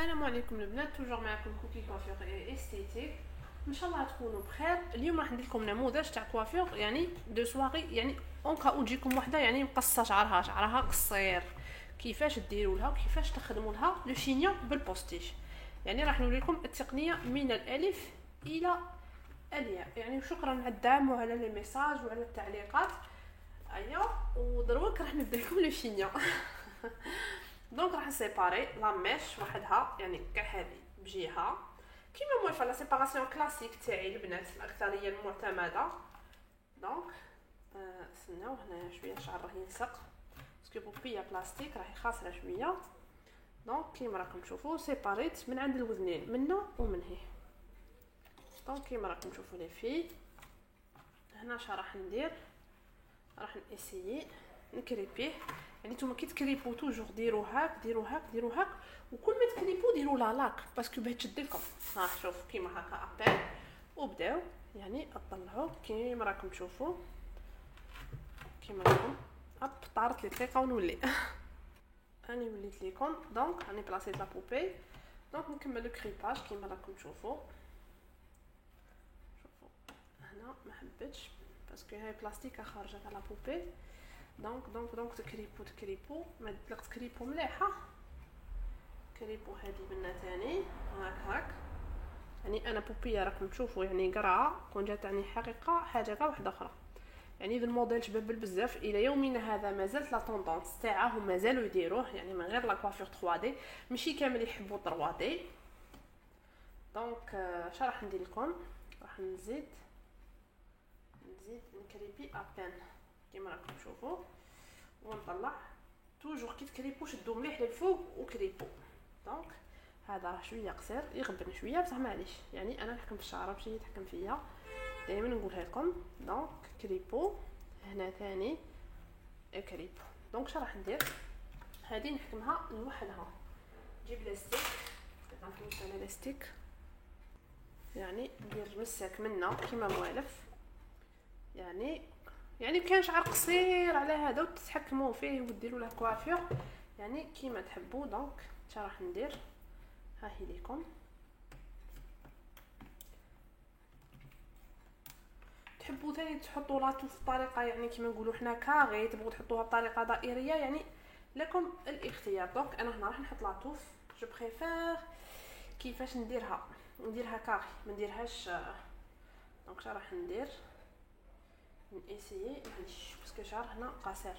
السلام عليكم البنات، توجور معكم كوكي كوافير استيتيك. ان شاء الله تكونوا بخير. اليوم راح ندير لكم نموذج تاع كوافير، يعني دو سواغي، يعني اون كاو تجيكم وحده يعني مقصه شعرها قصير، كيفاش ديروا لها وكيفاش تخدموا لها لو شينيون بالبوستيج. يعني راح نوري لكم التقنيه من الالف الى الياء. يعني شكرا على الدعم وعلى لي ميساج وعلى التعليقات. ايوا ودروك راح نبدا لكم لو شينيون. دونك راح نسيباري لا ميش وحدها، يعني كاع هذه بجهه كيما موالفه لا سيباراسيون كلاسيك تاعي البنات الاكثريه المعتمده. دونك استناو هنايا شويه الشعر راه يلصق باسكو بوبيه بلاستيك راهي خاسره شويه. دونك كيما راكم تشوفوا سيباريت من عند الوذنين منا ومن هي. دونك كيما راكم تشوفوا لي في هنا اش راح ندير، راح نسيي نكريبيه. يعني نتوما كي تكريبو توجور ديروا هاك ديروا هاك ديروا هاك، وكل ما تكريبو ديروا لا لاك باسكو باه تشدلكم. ها شوف كيما هكا ابان وبداو يعني اطلعوا كيما راكم تشوفوا. كيما راكم طارت لي دقيقه ونولي. راني وليت ليكم. دونك راني بلاصيت لا بوبي. دونك نكمل الكريباج كيما راكم تشوفوا. شوفوا هنا ما حبيتش باسكو هاي بلاستيكه خارجه تاع لا بوبي. دونك تكريبو ما تلق تكريبو مليحه. كريبو هذه بنا ثاني هاك. يعني انا بوبيه راكم تشوفوا يعني قرعه كون جات يعني حقيقه حاجه كاع واحده اخرى. يعني ذا الموديل شباب بزاف الى يومنا هذا مازالت لا طوندونس تاعهم مازالوا يديروه، يعني من غير لا كوافير 3 دي. ماشي كامل يحبوا 3 دي. دونك اش راح ندير لكم، راح نزيد نكريبي ابان كيما راكم تشوفوا ونطلع. توجور كي تكريبو شدوا مليح للفوق وكريبو. دونك هذا راه شويه قصير يغبن شويه بصح معليش، يعني انا نحكم في الشعر ماشي يتحكم فيا، دائما نقولها لكم. دونك كريبو هنا ثاني كريبو. دونك اش راح ندير، هذه نحكمها لوحدها. نجيب لاستيك، نعرفوا انا لاستيك يعني ندير مساك منا كيما موالف. يعني كان شعر قصير على هذا وتتحكموا فيه وديروا له كوافير يعني كيما تحبوا. دونك اش راح ندير، ها هي ليكم. تحبوا ثاني تحطوا لاطو بطريقه يعني كيما نقولوا حنا كاغي، تبغوا تحطوها بطريقه دائريه، يعني لكم الاختيار. دونك انا هنا راح نحط لاطوف. جو بريفير كيفاش نديرها كاغي، ما نديرهاش. دونك اش راح ندير، نسيي معليش باسكو شعر هنا قصير.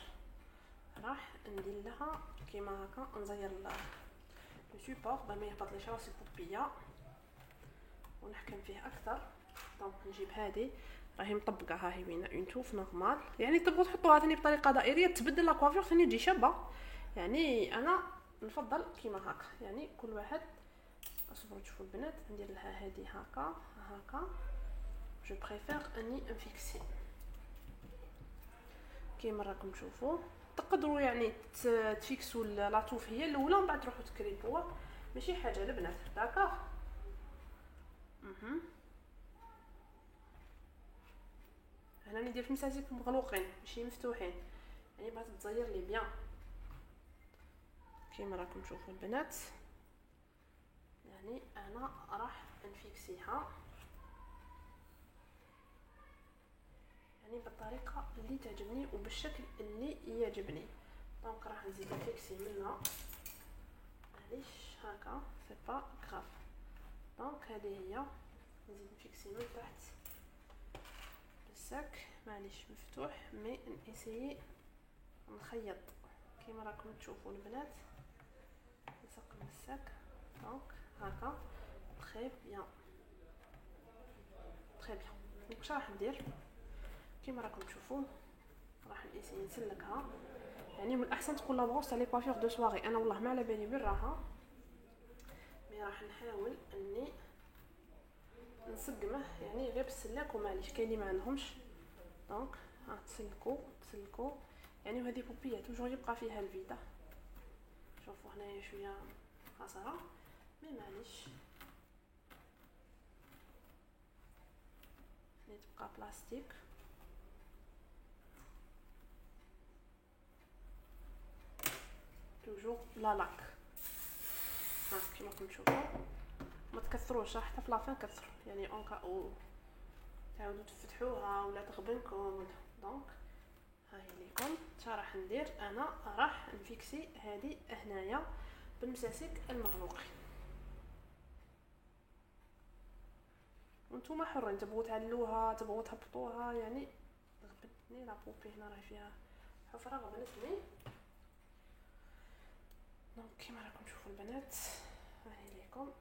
راح ندير لها كيما هكا، نزير لو سيبور باش ما يهبطليش راسي بوبيه ونحكم فيه اكثر. دونك نجيب هذه راهي مطبقه، ها هي وين اون توف نورمال. يعني تبغوا تحطوها ثاني بطريقه دائريه تبدل لا كوافير ثاني تجي شابه. يعني انا نفضل كيما هكا، يعني كل واحد اصبروا تشوفوا البنات. ندير لها هذه هكا. جو بريفير اني انفيكسي كيما راكم تشوفوا. تقدروا يعني تفيكسوا لاطوف هي الاولى ومن بعد تروحوا تكريبوها، ماشي حاجه البنات داكوغ. هنا ندير في مساسيك مغلوقين ماشي مفتوحين، يعني بغات تزير لي بيان كيما راكم تشوفوا البنات. يعني انا راح نفيكسيها يعني بالطريقه اللي تعجبني وبالشكل اللي يعجبني. دونك راح نزيد نفيكسي منها معليش هكا سي با غراف. دونك هذه هي نزيد نفيكسي من تحت الساك معليش مفتوح، مي نسيي نخيط كيما راكم تشوفوا البنات نسق من الساك. دونك هكا تري بيان. دونك اش راح ندير كيما راكم تشوفوا، راح نسيي نسلكها. يعني من الاحسن تكون لا بروس تاع لي كوافير دو سواغي. انا والله ما على بالي بالراحه، مي راح نحاول اني نسقمه يعني غير بالسلاك ومعليش كاين اللي ما عندهمش. دونك ها تسلكوا يعني. وهذه بوبيه توجور يبقى فيها الفيدا. شوفوا هنايا شويه خساره مي معليش، هنا تبقى بلاستيك. توجور لا لاك. ها كيما راكم تشوفوا ما تكثروش حتى في لافين كثروا يعني اون كا او تعاودوا تفتحوها ولا تغبنكم. دونك هاي ليكم شا راح ندير انا راح نفيكسي هذه هنايا بالمساسك المغلوقين. وانتم حرين تبغوا تعلوها تبغوا تهبطوها يعني. غبنتني لا بوبي هنا راهي فيها حفره غبنتني. دونك كيما راكم تشوفوا البنات هاي ليكم.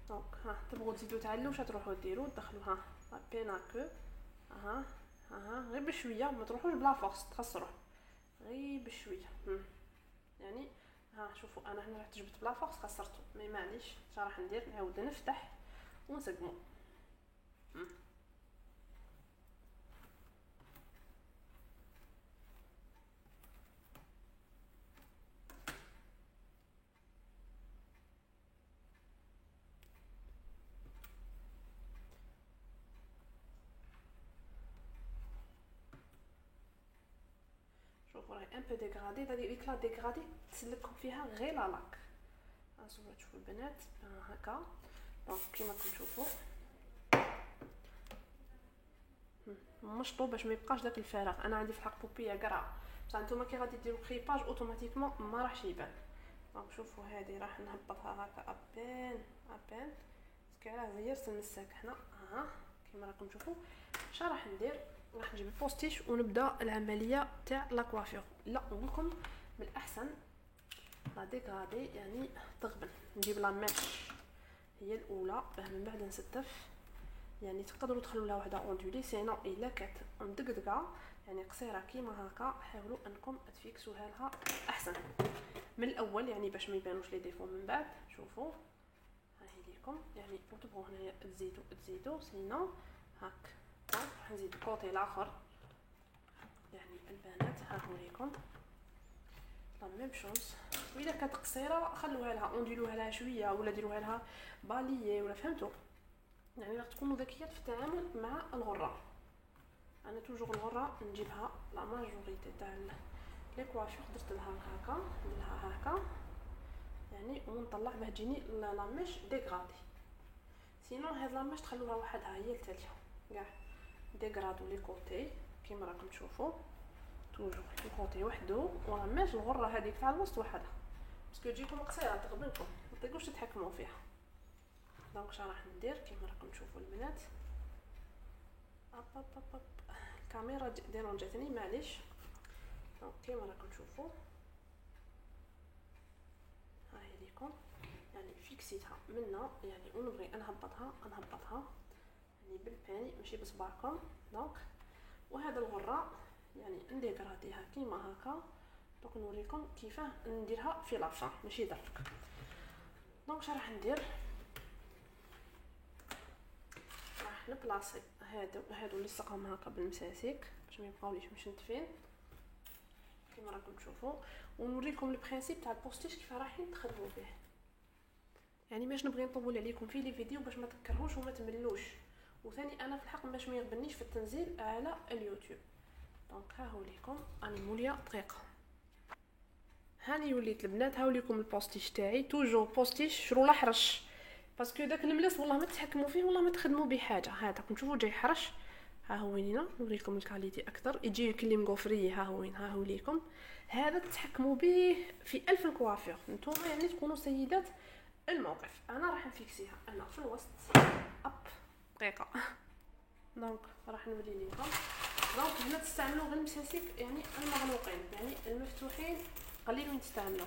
دونك ها تبغوا تزيدوا تعلوا واش تروحوا ديروا تدخلوها بينا كو ها غير بشويه ما تروحوش بلا فورس تخسروه غير بشويه يعني. ها شوفوا انا هنا رحت جبت بلا فورس خسرته مي معليش اش راح ندير نعاود نفتح ونسقمو. شوفوا راهي ان بو ديغرادي ديك لا ديغرادي تسلككم فيها غير لا لاك. هانتوما تشوفوا البنات هكا. دونك كيما راكم تشوفوا مشطو باش ما يبقاش داك الفراغ. انا عندي في الحق بوبيه قرعه بصح نتوما كي غادي ديروا كريباج اوتوماتيكمون ما راحش يبان. دونك شوفوا هذه راح نهبطها هكا ابين باسكو راه زيرت المساك هنا كيما راكم تشوفوا. اش راح ندير راح نجيب البوستيش ونبدا العمليه تاع لا كوافير. لا نقولكم من الاحسن لا ديغرادي يعني تغبن. نجيب لا ميش هي الاولى باه من بعد نستف يعني تقدروا تخلوا لها وحده اوندولي سينو الا كانت مدقدقه يعني قصيره كيما هكا حاولوا انكم تفيكسوها لها احسن من الاول يعني باش ما يبانوش لي ديفو من بعد. شوفوا هاي ليكم يعني تبغوا هنايا تزيدوا سينو هاك. راح نزيد الكوطي الاخر يعني البنات ها هو ليكم لا ميم شوز. واذا كانت قصيره خلوها لها اوندولوها لها شويه ولا ديروها لها باليي ولا فهمتوا يعني راح تكونوا ذكيات في التعامل مع الغره. انا توجور الغره نجيبها لا ماجوريتي تاع لي كوافير درت لها هكا نديرها هكا يعني ونطلع باه تجيني لا ميش ديغرادي. سينو هاد لا ميش تخلوها وحدها هي التاليه كاع ديغرادو لي كوتي كيما راكم تشوفوا توجور لي كوتي وحدو ولا ميش الغره هذيك تاع الوسط وحدها باسكو تجيكم قصيره تغبنكم ما تقدروش تتحكموا فيها. دونك شنو راح ندير كيما راكم تشوفوا البنات الكاميرا ديرونجاتني معليش. دونك كيما راكم تشوفوا هاي ليكم يعني فيكسيتها منا يعني ونبغي نهبطها يعني بالباني ماشي بصبعكم. دونك وهذا الغره يعني نديغراديها كيما هكا. دونك نوريكم كيفاه نديرها في لافان ماشي درك. دونك شنو راح ندير راح نبلاصي هادو اللي سقهم هكا بالمساسك باش ما يبقاوليش مشنتفين كيما راكم تشوفوا. ونوريكم البرينسيپ تاع البوستيش كيف رايحين تخدموا به يعني باش نبغي نطول عليكم في لي فيديو باش ما تكرهوش وما تملوش. وثاني انا في الحق باش ما يغبنيش في التنزيل على اليوتيوب. دونك ها هو ليكم راني موليه دقيقه هاني وليت البنات. هاو ليكم البوستيش تاعي توجور بوستيش شرو حرش باسكو داك الملس والله ما تحكموا فيه والله ما تخدموا به حاجه. هذا راكم تشوفوا جاي حرش ها هو هنا نوريكم الكاليتي اكثر يجي كلي مغوفري ها هو ها هو ليكم. هذا تتحكموا به في 1000 كوافير نتوما يعني تكونوا سيدات الموقف. انا راح نفيكسيها انا في الوسط اب دقيقه. دونك راح نولي لكم. دونك هنا تستعملوا غير المساسك يعني المغلوقين يعني المفتوحين قليل وين تستعملوا.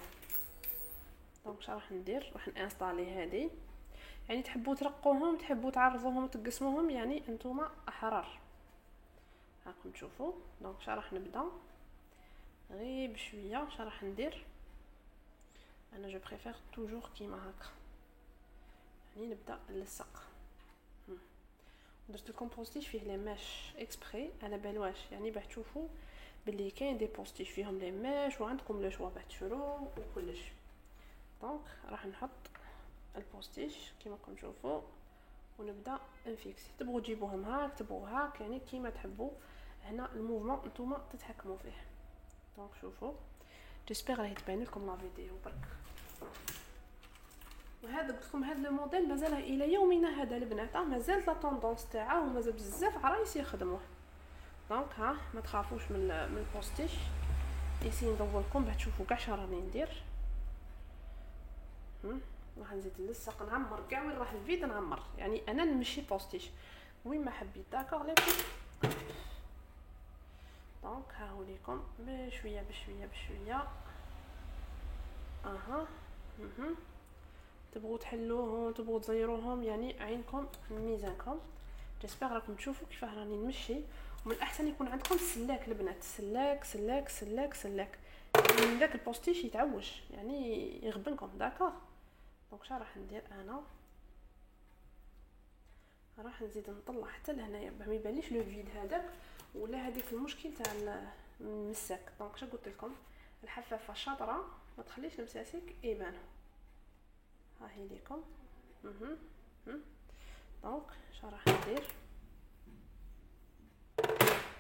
دونك شنو راح ندير راح نانستالي هذه يعني تحبوا ترقوهم تحبوا تعرضوهم وتقسموهم يعني انتوما احرار راكم تشوفوا. دونك شنو راح نبدا غير بشويه. شنو راح ندير انا جو بريفير توجور كيما هكا يعني نبدا نلصق. درت لكم بوستيش فيه لي ماش اكسبري على بالواش يعني باش تشوفوا باللي كاين دي بوستيش فيهم لي ماش وعندكم لو شوا باش تشرو وكلش. دونك راح نحط البوستيش كيما راكم تشوفوا ونبدا نفيكسي. تبغوا تجيبوهم هاك تبغوا هاك يعني كيما تحبوا. هنا الموفمون نتوما تتحكموا فيه. دونك شوفوا جيسبر راهي تبان لكم لا فيديو برك. وهذا قلت لكم هذا الموديل مازال الى يومنا هذا البنات مازال لا طوندونس تاعه ومازال بزاف عرايس يخدموه. دونك ها ما تخافوش من البوستيش. يسي ندور لكم باش تشوفوا كاع راني ندير. راح نزيد نلصق نعمر كاع وين راح الفيد نعمر، يعني انا نمشي بوستيش وين ما حبيت. داكوغ لي دونك ها هو ليكم بشويه بشويه بشويه. اها تبغوا تحلوهم تبغوا تزيروهم يعني عينكم ميزانكم. جيسبر راكم تشوفوا كيف راني نمشي. ومن الاحسن يكون عندكم السلاك البنات، سلاك سلاك سلاك سلاك يعني داك البوستيش يتعوج يعني يغبنكم. داكوغ دونك شا راح ندير انا راح نزيد نطلع حتى لهنايا باش ما يبانليش لو فيد هذاك ولا هذيك المشكل تاع المساك. دونك شا قلت لكم الحفافه شاطره ما تخليش المساسيك يبانوا. ها هي ليكم. دونك شا راح ندير.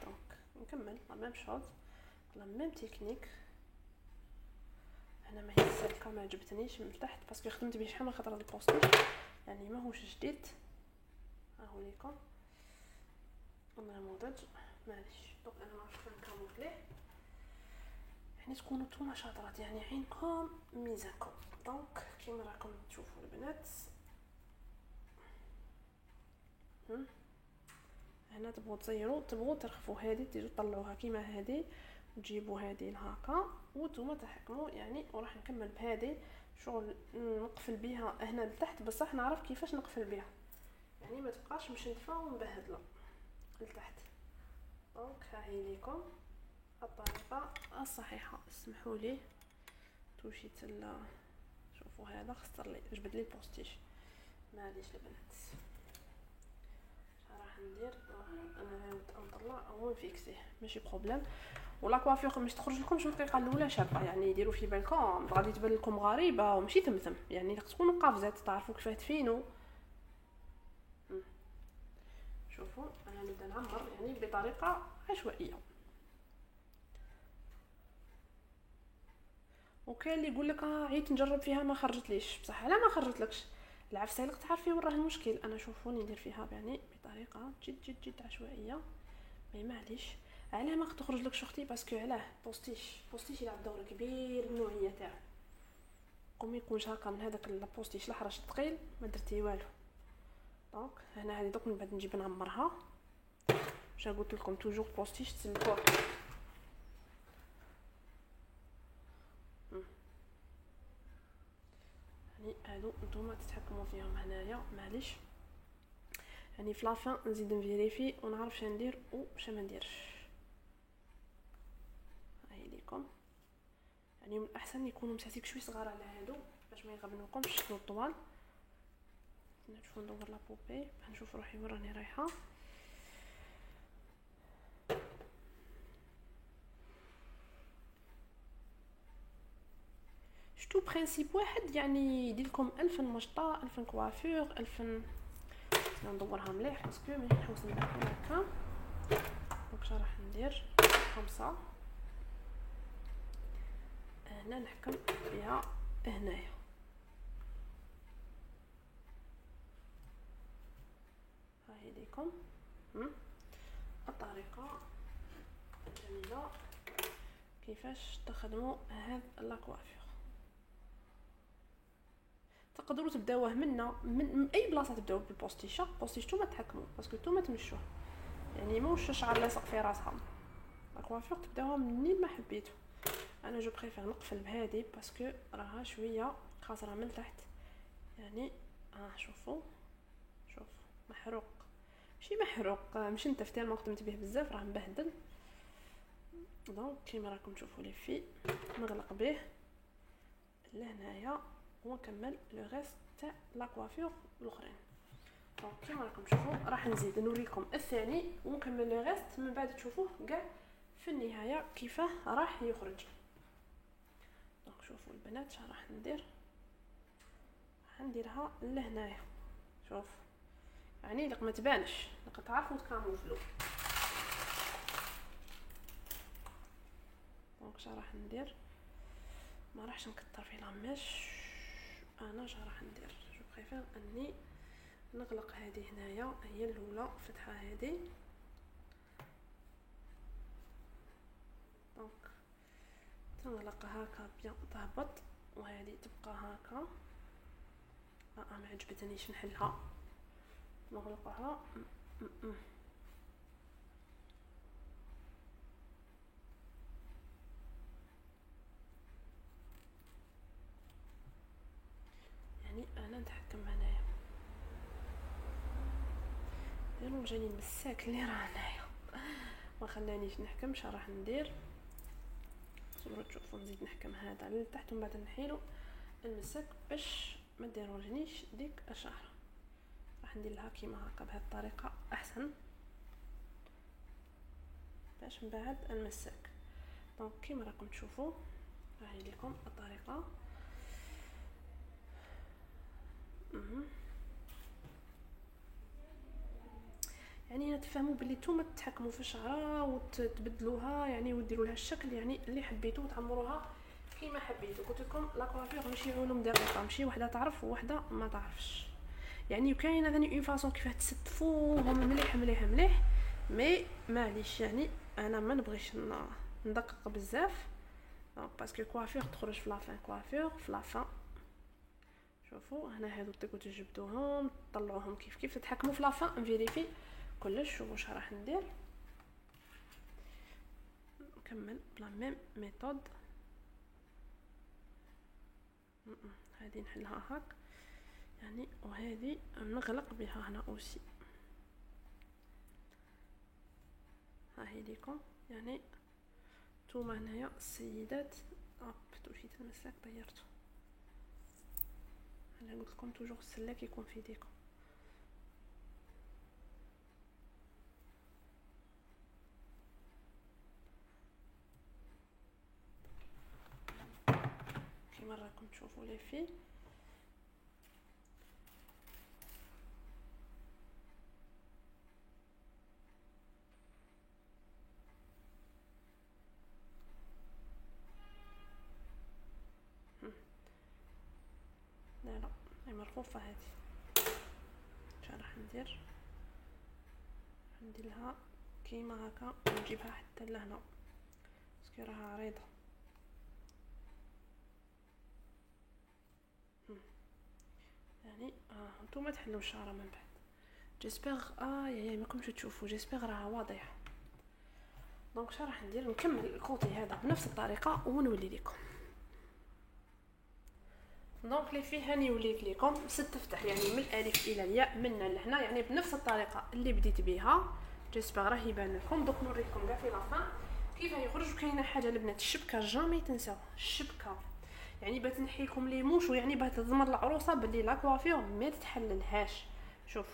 دونك نكمل لا ميم شوز لا ميم تكنيك. انا ما هي السلكه ما عجبتنيش من تحت باسكو خدمت به شحال من خطره البوستيش يعني ماهوش جديد. ها هو ليكم النموذج معليش. دونك انا ما نعرفش نكمل يعني تكونوا نتوما شاطرات يعني عينكم ميزانكم. دونك كيما راكم تشوفوا البنات هنا تبغوا تزيروا تبغوا ترخفوا هذه تيجوا تطلعوها كيما هذه وتجيبوا هذه لهكا وانتم تحكموا يعني. وراح نكمل بهذه شغل نقفل بها هنا لتحت بصح نعرف كيفاش نقفل بها يعني ما تبقاش مشنفه ومبهدله لتحت. دونك ها هي ليكم الطريقه الصحيحه. اسمحوا لي توشيت شوفوا هذا خسر لي جبد لي البوستيش معليش البنات. راح ندير انا نعاود نطلع او نفيكسيه ماشي بروبليم. ولا كوافير مش تخرج لكم شو الدقيقه الاولى شابه يعني يديروا في بالكم غادي تبان لكم غريبه وماشي ثمثم يعني تكونوا قافزات تعرفوا كيفاه تفينوا. شوفوا انا نبدا نعمر يعني بطريقه عشوائيه. وكاين اللي يقول لك عييت نجرب فيها ما خرجتليش بصح لا ما خرجتلكش العفسه تعرفي وين راه المشكل. انا شوفوني ندير فيها يعني بطريقه جد جد جد عشوائيه مي معليش. علاه ما تخرج لك اختي باسكو علاه بوستيش يلعب دور كبير النوعيه تاعو. قومي يكونش هكا من هذاك البوستيش الحرش الثقيل ما درتي والو. دونك هنا هذه دوك من بعد نجيب نعمرها. واش قلت لكم توجور بوستيش تسلكوه يعني هادو نتوما تتحكموا فيهم هنايا معليش يعني في لافان نزيد نفيريفي ونعرف شنو ندير وش ما نديرش. هاي ليكم يعني من الاحسن يكونوا مساسيك شوي صغار على هادو باش ما يغبنوكمش الشكل الطوال. نشوفوا ندور لا بوبي نشوف روحي وين راني رايحه. شتو برينسيپ واحد يعني يدير لكم 1000 مشطه 1000 كوافير 1000 ندورها مليح باسكو ملي نحوس نديرها هكا. دونك راح ندير 5 هنا نحكم فيها هنايا. هاي ليكم الطريقه الجميله كيفاش تخدموا هاد لاكوافير. تقدروا تبداوه من اي بلاصه تبداو بالبوستيشه بوستيشتو تحكموا باسكو نتوما تمشوه يعني موش شعر لاصق في راسها. لاكوافير تبداوها منين ما حبيتو. انا جو بريفير نقفل بهذه باسكو راها شويه خاسره من تحت يعني. شوفوا شوف محروق ماشي محروق مشنتف تاع ما خدمت به بزاف راه مبهدل. دونك كيما راكم تشوفوا لي في نغلق به لهنايا ونكمل لو ريست تاع لاكوافير الاخرين. دونك كيما راكم تشوفوا راح نزيد نوريكم الثاني ونكمل لو ريست من بعد تشوفوه كاع في النهايه كيفاه راح يخرج. دونك شوفوا البنات شنو راح ندير. راح نديرها لهنايا شوف يعني لق ما تبانش لق تعرفوا تكاموفلو. دونك شنو راح ندير ما راحش نكثر في لاميش. انا اش راح ندير؟ جو بريفير اني نغلق هذه هنايا، هي الاولى فتحه هذه. دونك تنغلقها هكا بيان تهبط، وهذه تبقى هكا. ما عجبتنيش نحلها، نغلقها. يعني انا نتحكم هنايا، غير جاني المساك اللي راه هنايا ما خلانيش نحكم. اش راح ندير؟ تقدروا تشوفوا نزيد نحكم هذا لتحت ومن بعد نحيلو المساك باش ما ديرونجنيش ديك الشعره. راح ندير لها كيما هكا بهذه الطريقه احسن باش من بعد المساك. دونك كيما راكم تشوفوا راهي لكم الطريقه. يعني تفهموا باللي نتوما تتحكموا في الشعره وتبدلوها يعني وديروا لها الشكل يعني اللي حبيتو وتعمروها كيما حبيتو. قلت لكم لا كوافير ماشي علوم دقيقه، ماشي وحده تعرف ووحده ما تعرفش. يعني كاينه ثاني اون فاصون كيفاه تستفوهم مليح مليح مليح، مي معليش يعني انا ما نبغيش ندقق بزاف. دونك باسكو كوافير تخرج في لافان، كوافير في لافان. شوفوا هنا هادو تقدروا تجبدوهم تطلعوهم كيف كيف تتحكموا في لافان. نفيريفي كلش. شوفوا واش راح ندير، نكمل بلا ميم ميثود. هذه نحلها هاك يعني، وهذه نغلق بها هنا اوسي. ها هي ليكم يعني نتوما هنايا السيدات. توشيت المسلاك طيرته. انا قلت لكم توجور السلاك يكون في يديكم. كيما راكم تشوفوا لي في لا هي مرفوفه هذه. اش راح ندير؟ ندير لها كيما هكا ونجيبها حتى لهنا باسكو راها عريضه. يعني نتوما تحلوا الشعره من بعد. جيسبر يا ماكمش تشوفوا، جيسبر راها واضحه. دونك شنو راح ندير؟ نكمل الكوتي هذا بنفس الطريقه ونولي لكم. دونك لي فيه هاني وليت لكم ستفتح يعني من الالف الى الياء من لهنا يعني بنفس الطريقه اللي بديت بها. جيسبر راه يبان لكم. دوك نوريكم كاع في لافان كيف يخرج. كاينه حاجه البنات، الشبكه جامي تنساو الشبكه. يعني باه تنحي لكم لي موش، ويعني باه تضمن العروسه باللي لا كوافير ما تتحللهاش. شوف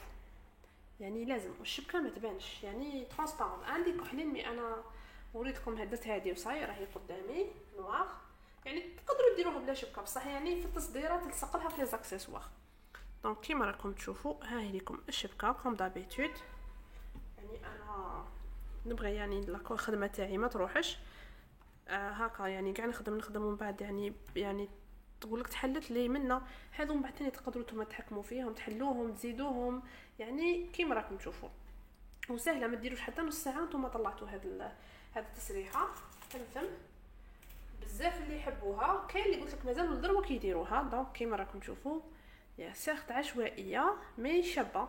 يعني لازم الشبكه ما تبانش يعني ترانسبارون. عندي كحلين مي انا وريتكم هدت هذه وصاي راهي قدامي نوار. يعني تقدروا ديروها بلا شبكه بصح يعني في التصديرات تلصق لها في لي زاكسيسوار. دونك كيما راكم تشوفوا ها هي لكم الشبكه كوم دابيتود. يعني انا نبغي يعني الخدمه تاعي ما تروحش هكا يعني كاع نخدم ومن بعد يعني تقول لك تحلت لي منا هذو من بعد ثاني تقدروا نتوما تحكموا فيهم تحلوهم تزيدوهم يعني كيما راكم تشوفوا. وسهله ما ديروش حتى نص ساعه نتوما طلعتوا هاد التسريحه. فهمتم بزاف اللي يحبوها. كاين اللي قلت لك مازالوا الدروه كيديروها. دونك كيما راكم تشوفوا يا سيغت عشوائيه مي شابه.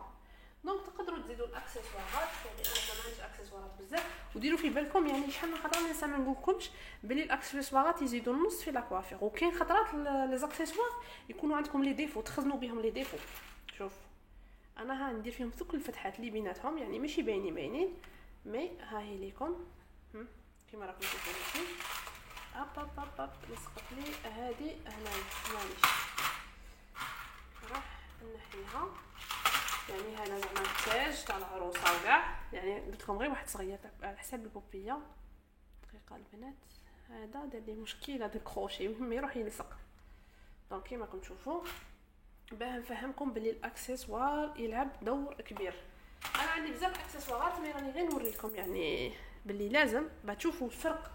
دونك تقدروا تزيدوا الاكسسوارات. يعني انا ما عنديش اكسسوارات بزاف وديروا في بالكم يعني شحال من خطره ننسى ما نقولكمش بلي الاكسسوارات يزيدوا النص في لا كوافير. وكاين خطرات لي زاكسسوار يكونوا عندكم لي ديفو تخزنوا بهم لي ديفو. شوف انا ندير فيهم ثقل الفتحات اللي بيناتهم يعني ماشي باينين مي ها هي ليكم كيما راكم تشوفوا هنا. اب لصقت لي هذه هنايا معليش راح نحيها. يعني هذا زعما التاج تاع العروسه وكاع يعني قلت لكم غير واحد صغير على حساب البوبيه. دقيقه البنات هذا دار لي مشكله هذا الكروشي المهم يروح يلصق. دونك كيما راكم تشوفوا باه نفهمكم بلي الاكسسوار يلعب دور كبير. انا عندي بزاف اكسسوارات مي راني غير نوريكم يعني بلي لازم باه تشوفوا الفرق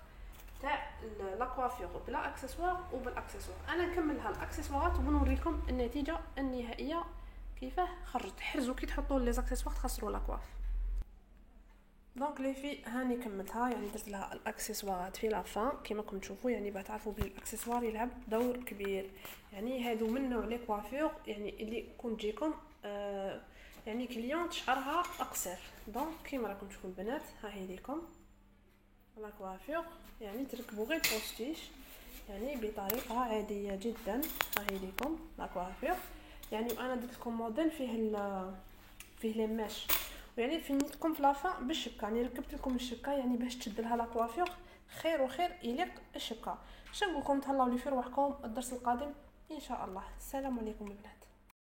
تاع لا كوافير بلا اكسسوار وبالاكسسوار. انا نكملها الاكسسوارات ونوريكم النتيجه النهائيه كيفاه خرجت. حرزوا كي تحطوا لي زاكسسوار تخسروا لا كواف. دونك لي في هاني كملتها، يعني درت لها الاكسسوارات في لافان كيما راكم تشوفوا. يعني تعرفوا بلي الاكسسوار يلعب دور كبير، يعني هادو من نوع لي كوافير يعني اللي كون تجيكم يعني كليون شعرها اقصر. دونك كيما راكم تشوفوا البنات، ها هي ليكم لا كوافير، يعني تركبوا غير بوستيش يعني بطريقه عاديه جدا. ها هي ليكم لا كوافير، يعني انا درت لكم موديل فيه لي ماش، يعني فنيتكم في لافا بالشبكه، يعني ركبت لكم الشبكه يعني باش تشد لها لا كوافير خير وخير يليق الشبكه. شنو نقول لكم، تهلاو لي في روحكم. الدرس القادم ان شاء الله. السلام عليكم البنات.